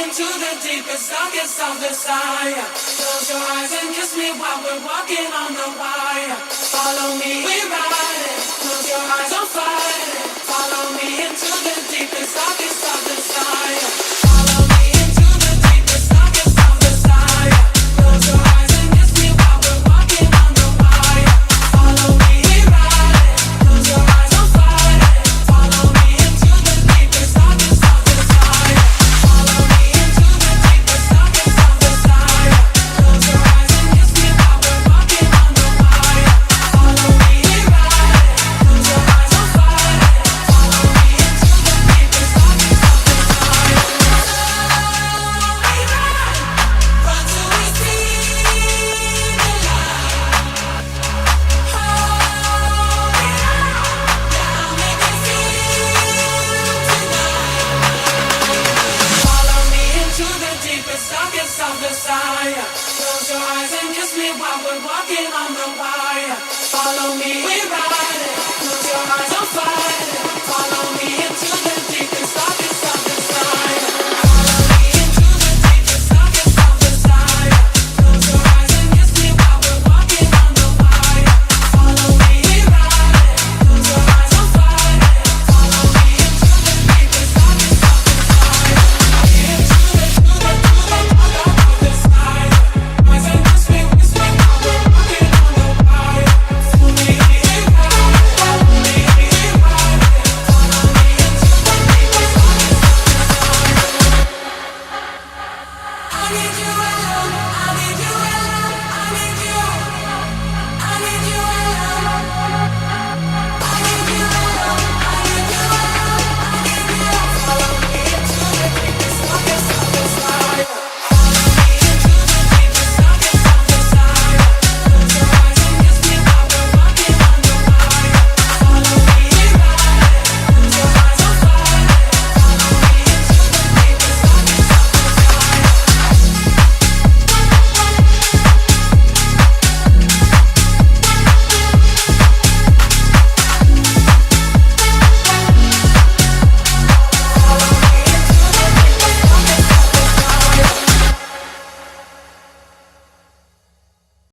into the deepest, darkest of desire. Close your eyes and kiss me while we're walking on the wire. Follow me, we're riding. Close your eyes, I'm fighting. Follow me into the deepest, darkest of desire. Follow me into the deepest, darkest of desire. Close your eyes and kiss me while we're walking on the wire. Follow me, we're riding. Close your eyes, I'm fighting. Follow me into the deepest, darkest of desire. Follow me into the deepest, darkest of desire. Close your eyes and kiss me while we're walking on the wire. Follow me, we're riding. Close your eyes, I'm fighting. Follow me into the deepest, darkest of desire. Run till we see the light. Hold me now, make me feel tonight. Follow me into the deepest, darkest of desire. Close your eyes and kiss me while we're walking on the wire. Follow me, we're riding. Close your eyes, I'm